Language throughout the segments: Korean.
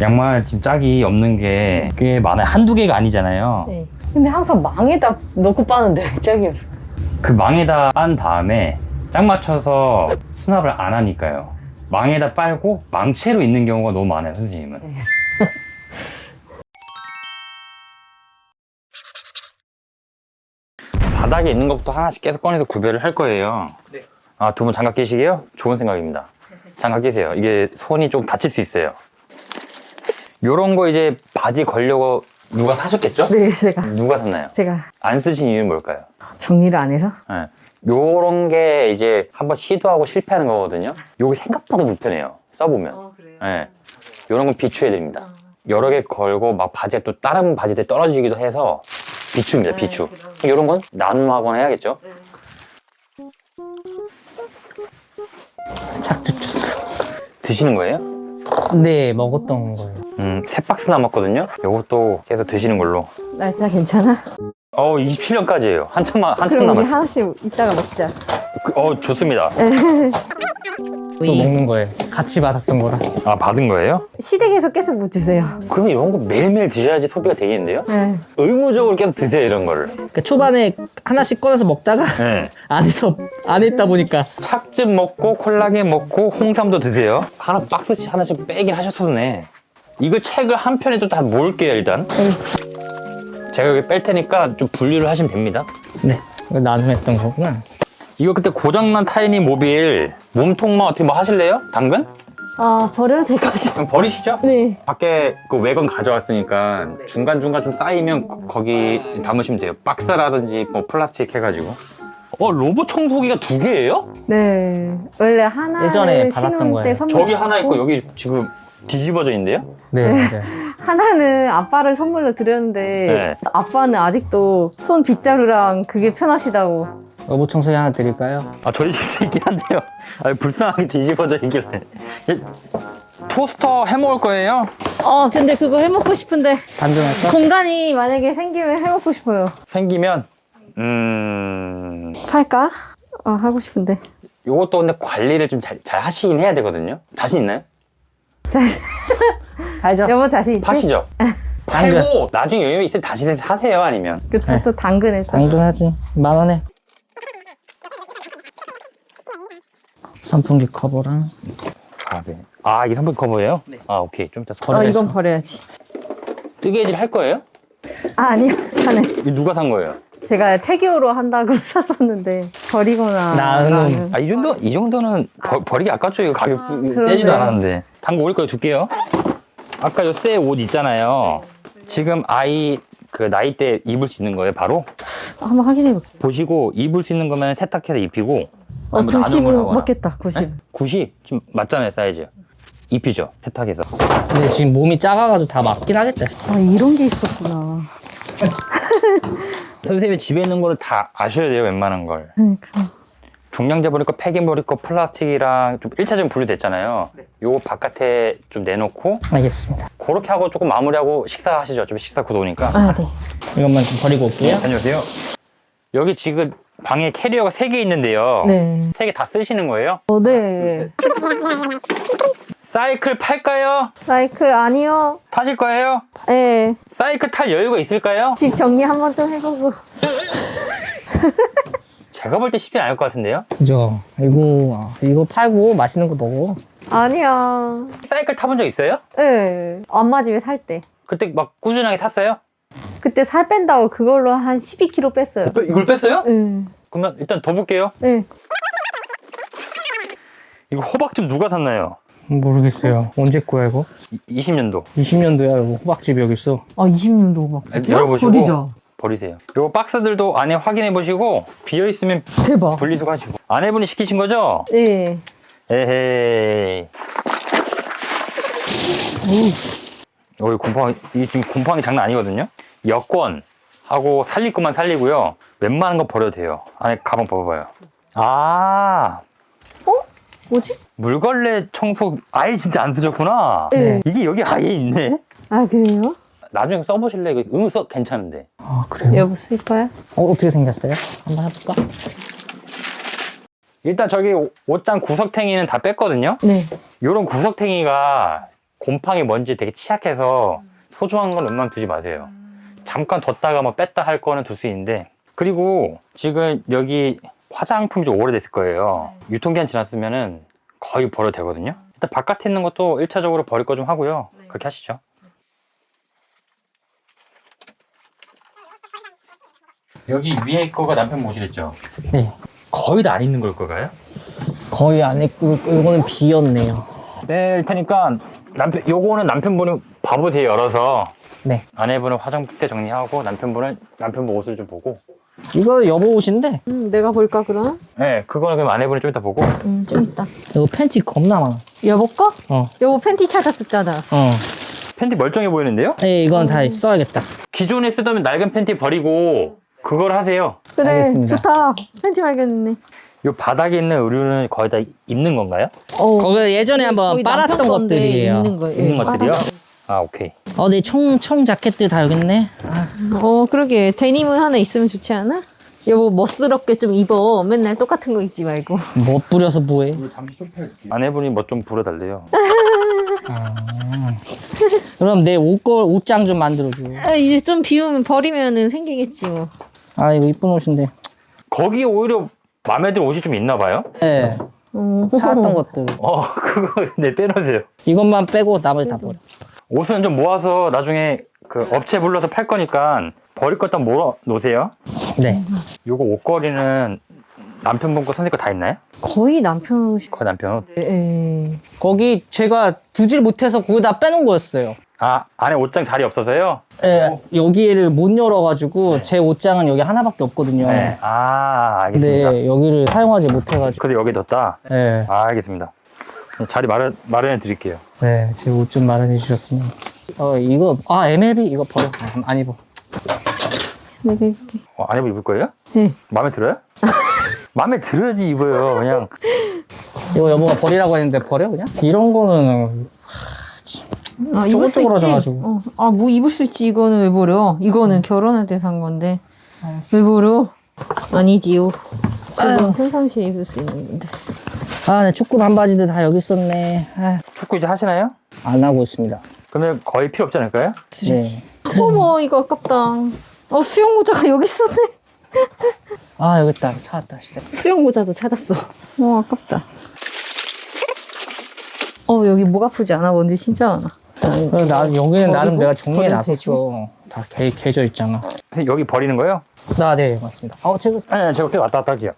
양말 지금 짝이 없는 게 꽤 많아요. 한두 개가 아니잖아요. 네. 근데 항상 망에다 넣고 빠는데 왜 짝이 없어? 그 망에다 빤 다음에 짝 맞춰서 수납을 안 하니까요. 망에다 빨고 망채로 있는 경우가 너무 많아요, 선생님은. 네. 바닥에 있는 것부터 하나씩 계속 꺼내서 구별을 할 거예요. 네. 아, 두 분 장갑 끼시게요? 좋은 생각입니다. 장갑 끼세요. 이게 손이 좀 다칠 수 있어요. 요런 거 이제 바지 걸려고 누가 사셨겠죠? 네, 제가. 누가 샀나요? 제가 안 쓰신 이유는 뭘까요? 정리를 안 해서? 네. 요런 게 이제 한번 시도하고 실패하는 거거든요. 요게 생각보다 불편해요. 써보면. 그래요? 네. 요런 건 비추해야 됩니다. 여러 개 걸고 막 바지가 또 다른 바지들 떨어지기도 해서 비추입니다, 비추. 요런 건 나눔하거나 해야겠죠? 착즙 주스. 드시는 거예요? 네, 먹었던 거예요. 3박스 남았거든요. 요것도 계속 드시는 걸로. 날짜 괜찮아? 27년까지예요. 한참 그럼 우리 남았어요. 하나씩 이따가 먹자. 좋습니다. 또 먹는 거예요. 같이 받았던 거라. 아, 받은 거예요? 시댁에서 계속 못 주세요. 그럼 이런 거 매일매일 드셔야지 소비가 되겠는데요? 네. 의무적으로 계속 드세요, 이런 거를. 그러니까 초반에 하나씩 꺼내서 먹다가 네. 안 했다 보니까 착즙 먹고 콜라겐 먹고 홍삼도 드세요. 하나 박스씩 하나씩 빼긴 하셨었네. 이거 책을 한 편에 또 다 모을게요, 일단. 제가 여기 뺄 테니까 좀 분류를 하시면 됩니다. 네, 이거 나눔했던 거구나. 이거 그때 고장난 타이니 모빌 몸통만 어떻게 뭐 하실래요? 당근? 아, 버려도 될 것 같아요. 그럼 버리시죠? 네. 밖에 그 외건 가져왔으니까 중간중간 좀 쌓이면 거기 담으시면 돼요. 박스라든지 뭐 플라스틱 해가지고. 로봇 청소기가 2개예요? 네. 원래 하나를 예전에 받았던 신혼 거예요. 때 선물. 저기 하나 있고 여기 지금 뒤집어져 있는데요? 네, 맞아요. 하나는 아빠를 선물로 드렸는데 네. 아빠는 아직도 손 빗자루랑 그게 편하시다고. 로봇 청소기 하나 드릴까요? 저희 집도 있긴 한데요. 불쌍하게 뒤집어져 있길래. 토스터 해 먹을 거예요? 근데 그거 해먹고 싶은데 단종할까? 공간이 만약에 생기면 해먹고 싶어요. 생기면 팔까? 하고 싶은데. 요것도 근데 관리를 좀 잘 하시긴 해야 되거든요. 자신 있나요? 알죠? 여보 자신 있지? 파시죠? 당근. 팔고 나중에 여유 있으면 다시 사세요, 아니면. 그쵸, 네. 또 당근에서. 당근하지. 10,000원에. 선풍기 커버랑. 네. 이게 선풍 커버예요? 네. 오케이. 좀 이따 이건 버려야지. 뜨개질 할 거예요? 아니요. 하네. 이거 누가 산 거예요? 제가 태교로 한다고 샀었는데 버리거나. 나는. 이 정도는 버리기 아깝죠. 이거 가격 그러네. 떼지도 않았는데. 당근 올릴 거예요. 둘게요. 아까 요 새 옷 있잖아요. 지금 아이 그 나이 때 입을 수 있는 거예요, 바로? 한번 확인해 볼게요. 보시고 입을 수 있는 거면 세탁해서 입히고. 아니면 나눔을 90은 하거나. 맞겠다. 90. 네? 90? 좀 맞잖아요, 사이즈. 입히죠, 세탁해서. 근데 지금 몸이 작아가지고 다 맞긴 하겠다. 이런 게 있었구나. 선생님이 집에 있는 거를 다 아셔야 돼요, 웬만한 걸. 그러니까. 종량제 버릴 거, 폐기 버릴 거, 플라스틱이랑 좀 1차적으로 분류됐잖아요. 요거 바깥에 좀 내놓고 알겠습니다. 그렇게 하고 조금 마무리하고 식사하시죠. 어차피 식사 곧 오니까. 네. 이것만 좀 버리고 올게요. 다녀오세요. 여기 지금 방에 캐리어가 3개 있는데요. 네. 3개 다 쓰시는 거예요? 네. 사이클 팔까요? 사이클 아니요. 타실 거예요? 네. 사이클 탈 여유가 있을까요? 집 정리 한 번 좀 해보고. 제가 볼 때 쉽지 않을 것 같은데요? 그죠? 이거 팔고 맛있는 거 먹어. 아니야. 사이클 타본 적 있어요? 네. 엄마 집에 살 때. 그때 막 꾸준하게 탔어요? 그때 살 뺀다고 그걸로 한 12kg 뺐어요. 이걸 뺐어요? 네. 그러면 일단 더 볼게요. 네. 이거 호박즙 누가 샀나요? 모르겠어요. 언제 거야 이거? 20년도. 20년도야 이거 호박집 여기 있어. 20년도 막. 열어보시고 버리자. 버리세요. 요 박스들도 안에 확인해 보시고 비어 있으면 대박. 분리도 하시고. 아내분이 시키신 거죠? 네. 에헤이. 이게 지금 곰팡이 장난 아니거든요. 여권하고 살릴 것만 살리고요. 웬만한 거 버려도 돼요. 안에 가방 봐봐요. 뭐지? 물걸레 청소 아예 진짜 안 쓰셨구나. 네. 이게 여기 아예 있네. 그래요? 나중에 써보실래? 이거 괜찮은데. 아, 그래요? 여보 쓸 거야? 어떻게 생겼어요? 한번 해볼까? 일단 저기 옷장 구석탱이는 다 뺐거든요. 네. 요런 구석탱이가 곰팡이 먼지 되게 취약해서 소중한 건 웬만하면 두지 마세요. 잠깐 뒀다가 뭐 뺐다 할 거는 둘 수 있는데, 그리고 지금 여기 화장품이 좀 오래됐을 거예요. 유통기한 지났으면은 거의 버려도 되거든요. 일단 바깥에 있는 것도 1차적으로 버릴 거 좀 하고요. 그렇게 하시죠. 여기 위에 거가 남편 모시랬죠? 네. 거의 다 안 있는 걸 거가요? 거의 안 했고, 이거는 비었네요. 뺄 테니까 요거는 남편분이 봐보세요. 열어서 네. 아내분은 화장대 정리하고 남편분 옷을 좀 보고. 이거 여보 옷인데, 내가 볼까 그럼? 네, 그거는 그럼 아내분이 좀 이따 보고. 좀 이따. 이거 팬티 겁나 많아. 여보 거? 어. 여보 팬티 찾았었잖아. 팬티 멀쩡해 보이는데요? 네, 이건 다 써야겠다. 기존에 쓰던 낡은 팬티 버리고 그걸 하세요. 그래 알겠습니다. 좋다. 팬티 발견했네. 요 바닥에 있는 의류는 거의 다 입는 건가요? 거기 예전에 한번 거의 빨았던 남편 건데 것들이에요. 입는 거예요. 입는 예, 것들이요? 빨아서. 아, 오케이. 네, 총 자켓들 다 여기 있네. 아, 그러게 데님은 하나 있으면 좋지 않아? 여보 멋스럽게 좀 입어. 맨날 똑같은 거 입지 말고. 뭐 뿌려서 뭐해? 아내분이 뭐 좀 부려달래요. 그럼 내 옷장 좀 만들어줘. 이제 좀 비우면 버리면은 생기겠지 뭐. 아, 이거 이쁜 옷인데. 거기 오히려 마음에 드는 옷이 좀 있나 봐요? 네. 찾았던 것들. 그거 네, 빼놓으세요. 이것만 빼고 나머지 다 버려. 옷은 좀 모아서 나중에 그 업체 불러서 팔 거니까 버릴 것 다 모아 놓으세요. 네. 요거 옷걸이는 남편분 거 선생님 거 다 있나요? 거의 남편 옷이. 거의 남편 옷. 예. 거기 제가 두질 못해서 거기다 빼놓은 거였어요. 아, 안에 옷장 자리 없어서요? 네, 여기를 못 열어가지고 제 옷장은 여기 하나밖에 없거든요. 네. 아, 알겠습니다. 근데 여기를 사용하지 못해가지고. 그래서 여기 뒀다? 네. 아, 알겠습니다. 자리 마련해 드릴게요. 네, 제 옷 좀 마련해 주셨으면. 이거, MLB 이거 버려. 안 입어. 내가 입게. 아내분 입을 거예요? 네. 마음에 들어요? 마음에 들어야지 입어요. 그냥. 이거 여보가 버리라고 했는데 버려, 그냥? 이런 거는, 입을 수 쪼글쪼글하셔가지고. 있지. 뭐 입을 수 있지. 이거는 왜 버려? 이거는 결혼할 때 산 건데. 왜 버려? 아니지요. 그건 평상시에 입을 수 있는 건데. 내 축구 반바지들 다 여기 있었네. 축구 이제 하시나요? 안 하고 있습니다. 그러면 거의 필요 없지 않을까요? 네. 어머 이거 아깝다. 수영 모자가 여기 있었네. 여기 있다. 찾았다, 진짜. 수영 모자도 찾았어. 아깝다. 여기 목 아프지 않아? 먼지 진짜 많아. 여기는 나름 버리고? 내가 정리해 버려도 놨었어. 다 개져 있잖아. 선생님, 여기 버리는 거예요? 네, 맞습니다. 제가, 네, 제가 그때 왔다 갔다 할게요.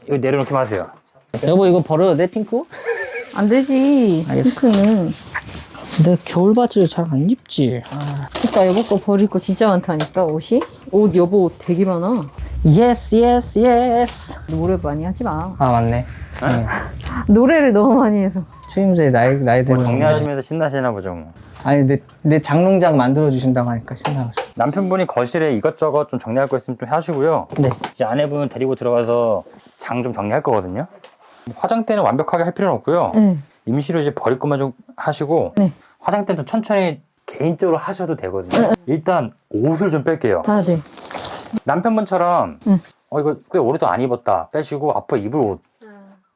이거 내려놓기 마세요. 여보, 이거 버려도 돼, 핑크? 안 되지. 알겠어. 핑크는. 내가 겨울 바지를 잘 안 입지. 그러니까 여보 거 버릴 거 진짜 많다니까 옷이. 옷 여보 옷 되게 많아. Yes, yes, yes. 노래 많이 하지 마. 맞네. 노래를 너무 많이 해서. 추임새 나이 뭐 들면. 정리하시면서 신나시나 보죠. 뭐. 아니, 내 장롱장 만들어주신다고 하니까 신나가지고. 남편분이 거실에 이것저것 좀 정리할 거 있으면 좀 하시고요. 네. 이제 아내분 데리고 들어가서 장 좀 정리할 거거든요. 화장대는 완벽하게 할 필요는 없고요. 네. 임시로 이제 버릴 것만 좀 하시고 네. 화장대는 좀 천천히 개인적으로 하셔도 되거든요. 일단 옷을 좀 뺄게요. 네. 남편분처럼 응. 이거 꽤 오래도 안 입었다 빼시고 앞으로 입을 옷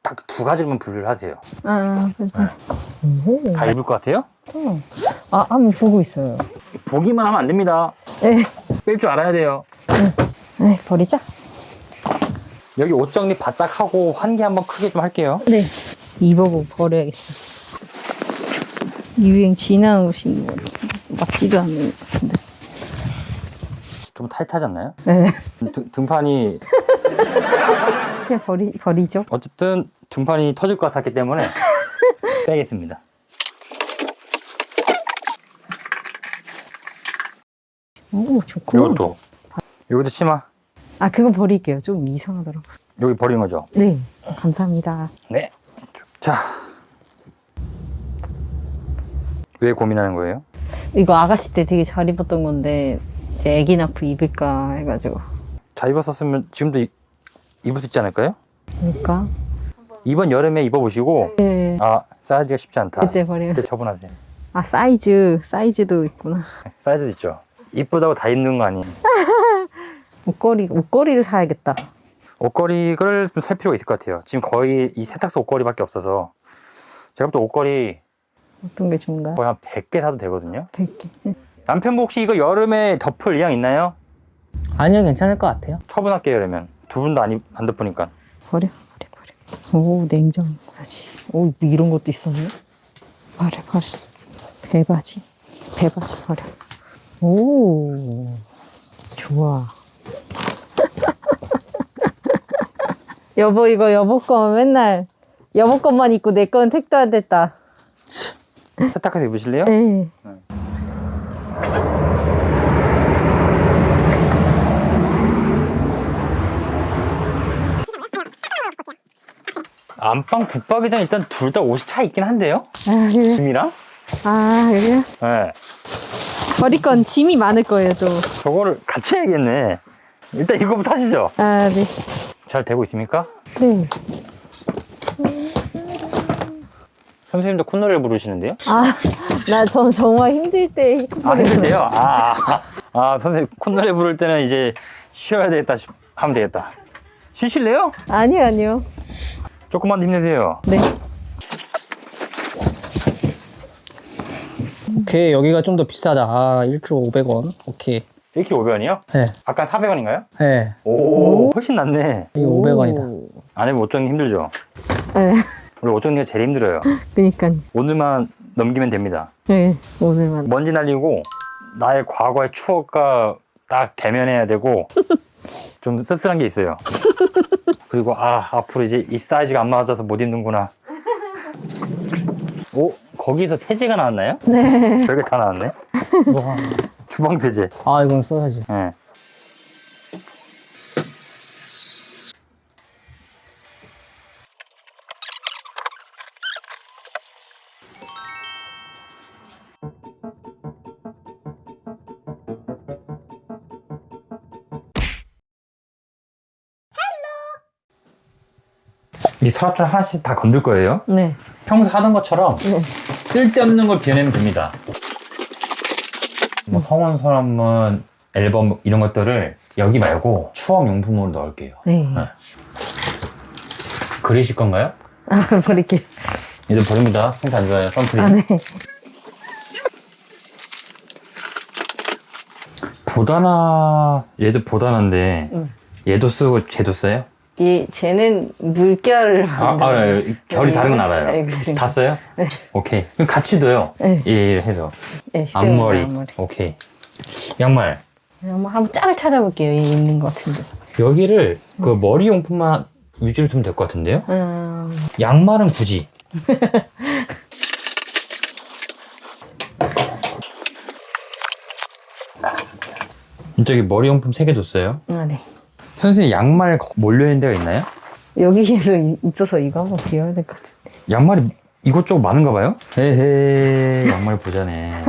딱 두 가지만 분류를 하세요. 다 입을 것 같아요? 한번 보고 있어요. 보기만 하면 안 됩니다. 네. 뺄 줄 알아야 돼요. 네, 버리자. 여기 옷 정리 바짝 하고 환기 한번 크게 좀 할게요. 네. 입어보고 버려야겠어. 유행 지난 옷이 뭐 맞지도 않는 것 같은데. 좀 타이트하지 않나요? 네. 등판이 그냥 버리죠. 어쨌든 등판이 터질 것 같았기 때문에 빼겠습니다. 오, 좋고. 이것도 치마. 그건 버릴게요. 좀 이상하더라고. 여기 버리는 거죠? 네. 감사합니다. 네. 자. 왜 고민하는 거예요? 이거 아가씨 때 되게 잘 입었던 건데, 이제 애기 낳고 입을까 해가지고. 잘 입었었으면 지금도 입을 수 있지 않을까요? 그러니까. 이번 여름에 입어보시고 네. 사이즈가 쉽지 않다. 그때 버려요. 그때 처분하세요. 아, 사이즈도 있구나. 사이즈도 있죠. 이쁘다고 다 입는 거 아니에요. 옷걸이를 사야겠다. 옷걸이를 좀 살 필요가 있을 것 같아요. 지금 거의 이 세탁소 옷걸이밖에 없어서 제가 또 옷걸이 어떤 게 좋은가요? 거의 한 100개 사도 되거든요. 100개. 남편분 혹시 이거 여름에 덮을 의향 있나요? 아니요, 괜찮을 것 같아요. 처분할게요. 그러면 두 분도 안 덮으니까. 버려. 오, 냉장고까지. 오, 이런 것도 있었네. 버려. 배바지 버려. 오, 좋아. 여보, 이거 여보 거 맨날 여보 것만 입고 내 건 택도 안 됐다. 세탁해서 입으실래요? 네. 안방 붙박이장 일단 둘 다 옷이 차 있긴 한데요? 아, 그래? 짐이랑? 아, 그래요? 네. 버릴 건 짐이 많을 거예요, 또. 저거를 같이 해야겠네. 일단 이거부터 하시죠. 아, 네. 잘 되고 있습니까? 네. 선생님도 콧노래를 부르시는데요? 아, 나 정말 힘들 때. 힘들대요? 선생님 콧노래 부를 때는 이제 쉬어야 되겠다 하면 되겠다. 쉬실래요? 아니요. 조금만 더 힘내세요. 네. 오케이, 여기가 좀 더 비싸다. 1kg 500원. 오케이. 1kg 500원이요? 네. 아까 400원인가요? 네. 오, 훨씬 낫네. 이게 500원이다. 아내분 옷 정리 힘들죠? 네. 원래 옷 정리가 제일 힘들어요. 그니까요. 오늘만 넘기면 됩니다. 네, 오늘만. 먼지 날리고 나의 과거의 추억과 딱 대면해야 되고 좀 씁쓸한 게 있어요. 그리고 앞으로 이제 이 사이즈가 안 맞아서 못 입는구나. 오, 거기서 세제가 나왔나요? 네. 별게 다 나왔네. 와. 주방 세제. 이건 써야지. 네. 이 서랍장 하나씩 다 건들 거예요. 네. 평소 하던 것처럼 네. 쓸데없는 걸 비워내면 됩니다. 뭐 성원 선언문, 앨범 이런 것들을 여기 말고 추억 용품으로 넣을게요. 네. 그리실 건가요? 아, 버릴게요. 얘들 버립니다. 상태 안 좋아요. 선크림. 아, 네. 얘도 보다나인데 얘도 쓰고 쟤도 써요? 쟤는 물결을 알아요. 결이 다른 건 알아요. 네, 그러니까. 다 써요? 네. 오케이. 그럼 같이 둬요. 네. 얘 해서. 네, 앞머리. 오케이. 양말. 한번 짝을 찾아볼게요. 얘 있는 것 같은데. 여기를 그 머리 용품만 위주로 두면 될 것 같은데요? 양말은 굳이. 저기 머리 용품 3개 뒀어요. 아, 네. 선생님 양말 몰려있는 데가 있나요? 여기에서 있어서 이거 한번 비워야 될 것 같은데. 양말이 이것저것 많은가 봐요? 에헤 양말 보자네.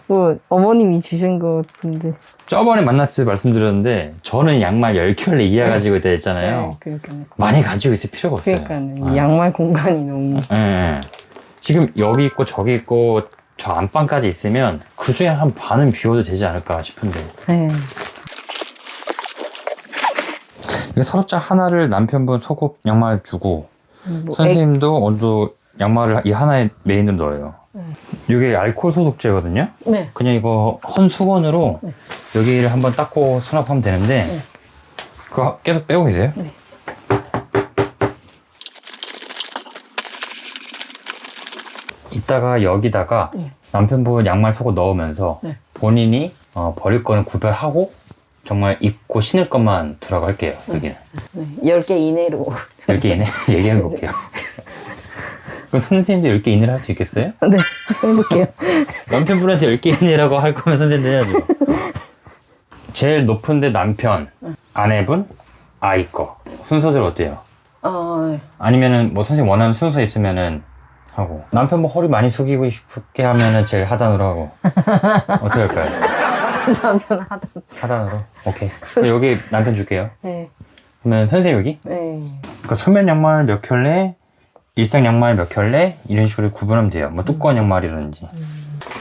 뭐, 어머님이 주신 것 같은데. 저번에 만났을 때 말씀드렸는데 저는 양말 10켤레 이하 가지고 있다 했잖아요. 네, 그러니까요. 많이 가지고 있을 필요가 없어요. 그러니까요. 이 양말 공간이 너무. 예. 지금 여기 있고 저기 있고 저 안방까지 있으면 그 중에 한 반은 비워도 되지 않을까 싶은데. 네. 이거 서랍장 하나를 남편분 속옷 양말 주고 뭐 선생님도 어느 정도 양말을 이 하나에 메인으로 넣어요. 이게 알코올 소독제거든요. 네. 그냥 이거 헌수건으로 여기를 한번 닦고 수납하면 되는데 그거 계속 빼고 계세요? 네. 이따가 여기다가 남편분 양말 속옷 넣으면서 네. 본인이 버릴 거는 구별하고 정말 입고 신을 것만 두라고 할게요. 여기는. 네. 10개 이내로. 10개 이내 얘기해 볼게요. 그럼 선생님도 10개 이내로 할 수 있겠어요? 네. 해볼게요. 남편분한테 10개 이내라고 할 거면 선생님도 해야죠. 제일 높은데 남편, 아내분, 아이 거. 순서대로 어때요? 아니면은 뭐 선생님 원하는 순서 있으면은 하고 남편분 허리 많이 숙이고 싶게 하면은 제일 하단으로 하고 어떻게 할까요? 남편 하단으로? 오케이. 그럼 여기 남편 줄게요. 네. 그러면 선생님 여기? 네. 그러니까 수면 양말 몇 켤레, 일상 양말 몇 켤레 이런 식으로 구분하면 돼요. 뭐 두꺼운 양말이라든지.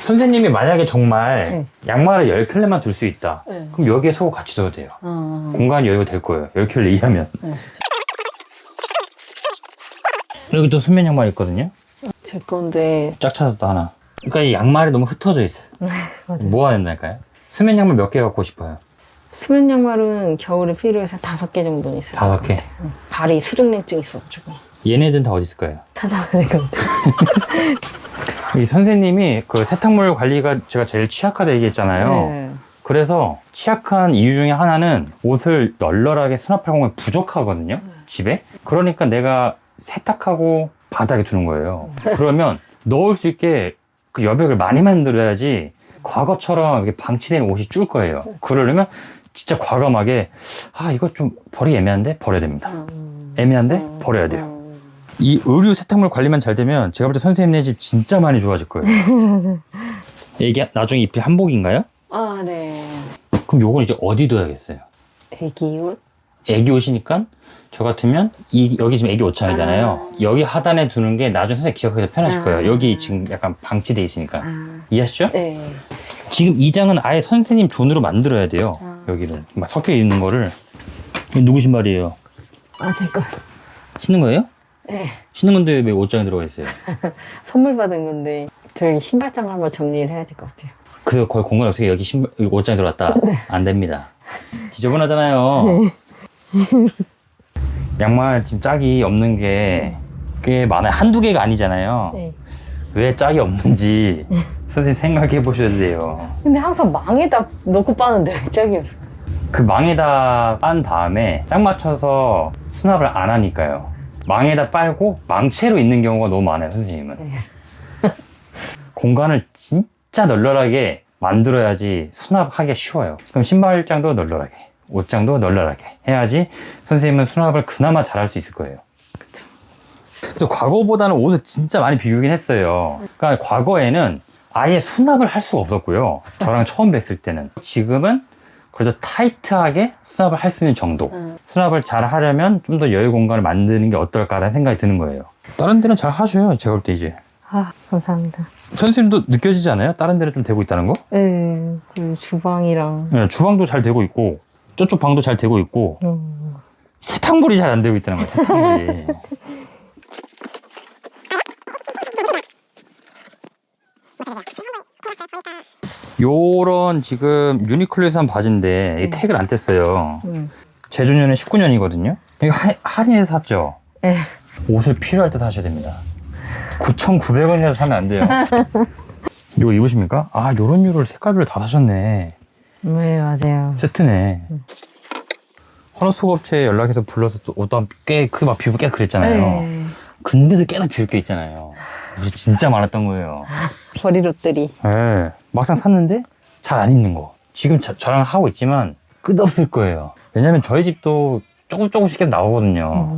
선생님이 만약에 정말 네. 양말을 10켤레만 둘 수 있다. 네. 그럼 여기에 속옷 같이 둬도 돼요. 어. 공간이 여유가 될 거예요. 10켤레 이하면. 네. 여기 또 수면 양말 있거든요. 제 건데. 짝 찾았다 하나. 그러니까 이 양말이 너무 흩어져 있어요. 맞아요. 뭐가 된다니까요? 수면 양말 몇 개 갖고 싶어요? 수면 양말은 겨울에 필요해서 5개 정도는 있어요. 5개. 발이 수족냉증 있어가지고. 얘네들은 다 어디 있을 거예요? 찾아봐야 될 것 같아요. 이 선생님이 그 세탁물 관리가 제가 제일 취약하다 얘기했잖아요. 네. 그래서 취약한 이유 중에 하나는 옷을 널널하게 수납할 공간이 부족하거든요. 집에. 그러니까 내가 세탁하고 바닥에 두는 거예요. 그러면 넣을 수 있게 그 여백을 많이 만들어야지 과거처럼 이렇게 방치된 옷이 줄 거예요. 그러려면 진짜 과감하게 아 이거 좀 버리기 애매한데 버려야 됩니다. 애매한데 버려야 돼요. 이 의류 세탁물 관리만 잘 되면 제가 볼 때 선생님네 집 진짜 많이 좋아질 거예요. 맞아요. 이게 나중에 입힐 한복인가요? 아, 네. 그럼 요건 이제 어디 둬야겠어요? 애기 옷? 애기 옷이니까 저 같으면 여기 지금 애기 옷장이잖아요. 여기 하단에 두는 게 나중에 선생님 기억하기 더 편하실 거예요. 여기 지금 약간 방치돼 있으니까. 이해하시죠? 네. 지금 이 장은 아예 선생님 존으로 만들어야 돼요. 여기를 막 섞여 있는 거를. 이거 누구 신발이에요? 아, 제 거. 신는 거예요? 네. 신는 건데 왜 옷장에 들어가 있어요? 선물 받은 건데, 저희 신발장 한번 정리를 해야 될 것 같아요. 그래서 거의 공간 없게 여기 여기 옷장에 들어갔다. 안 됩니다. 지저분하잖아요. 양말 지금 짝이 없는 게 꽤 많아요. 한두 개가 아니잖아요. 네. 왜 짝이 없는지 선생님 생각해 보셔야 돼요. 근데 항상 망에다 넣고 빠는데 왜 짝이 없어? 그 망에다 빤 다음에 짝 맞춰서 수납을 안 하니까요. 망에다 빨고 망채로 있는 경우가 너무 많아요, 선생님은. 공간을 진짜 널널하게 만들어야지 수납하기가 쉬워요. 그럼 신발장도 널널하게, 옷장도 널널하게 해야지 선생님은 수납을 그나마 잘할 수 있을 거예요. 그래서 과거보다는 옷을 진짜 많이 비우긴 했어요. 그러니까 과거에는 아예 수납을 할 수가 없었고요. 저랑 처음 뵀을 때는. 지금은 그래도 타이트하게 수납을 할 수 있는 정도. 수납을 잘 하려면 좀 더 여유 공간을 만드는 게 어떨까라는 생각이 드는 거예요. 다른 데는 잘 하셔요. 제가 볼 때 이제. 아, 감사합니다. 선생님도 느껴지지 않아요? 다른 데는 좀 되고 있다는 거? 네, 그 주방이랑. 네, 주방도 잘 되고 있고 저쪽 방도 잘 되고 있고 세탁물이 잘 안 되고 있다는 거예요. 세탁물이. 요런 지금 유니클로에서 산 바지인데 이게 태그를 안 뗐어요. 제조년은 19년이거든요. 이거 할인해서 샀죠? 네. 옷을 필요할 때 사셔야 됩니다. 9,900원이라도 사면 안 돼요. 이거 입으십니까? 아, 요런 류를 색깔별로 다 사셨네. 네, 맞아요. 세트네. 헌옷 업체에 연락해서 불러서 또 옷도 막 비우고 꽤 그랬잖아요. 네. 근데도 꽤나 비울 게 있잖아요. 옷이 진짜 많았던 거예요. 버릴 옷들이. 네. 막상 샀는데 잘 안 입는 거. 지금 저랑 하고 있지만 끝없을 거예요. 왜냐면 저희 집도 조금씩 계속 나오거든요.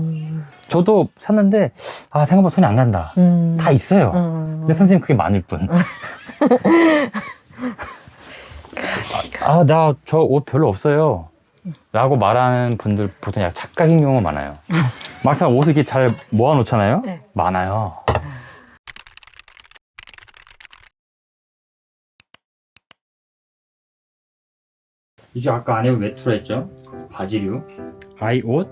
저도 샀는데 아 생각보다 손이 안 간다. 다 있어요. 근데 선생님 그게 많을 뿐. 아 나 저 옷 별로 없어요 라고 말하는 분들 보통 약간 착각인 경우가 많아요. 막상 옷을 이렇게 잘 모아놓잖아요. 네. 많아요. 이게 아까 안에 외투라 했죠? 바지류 아이 옷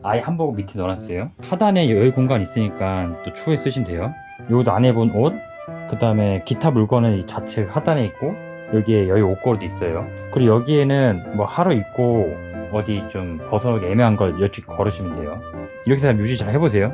아이 한복 밑에 넣어놨어요. 하단에 여유 공간 있으니까 또 추후에 쓰시면 돼요. 요것도 안 해본 옷, 그 다음에 기타 물건은 이 좌측 하단에 있고 여기에 여유 옷걸이도 있어요. 그리고 여기에는 뭐 하루 입고 어디 좀 벗어나기 애매한 걸 이렇게 걸으시면 돼요. 이렇게 해서 유지 잘 해보세요.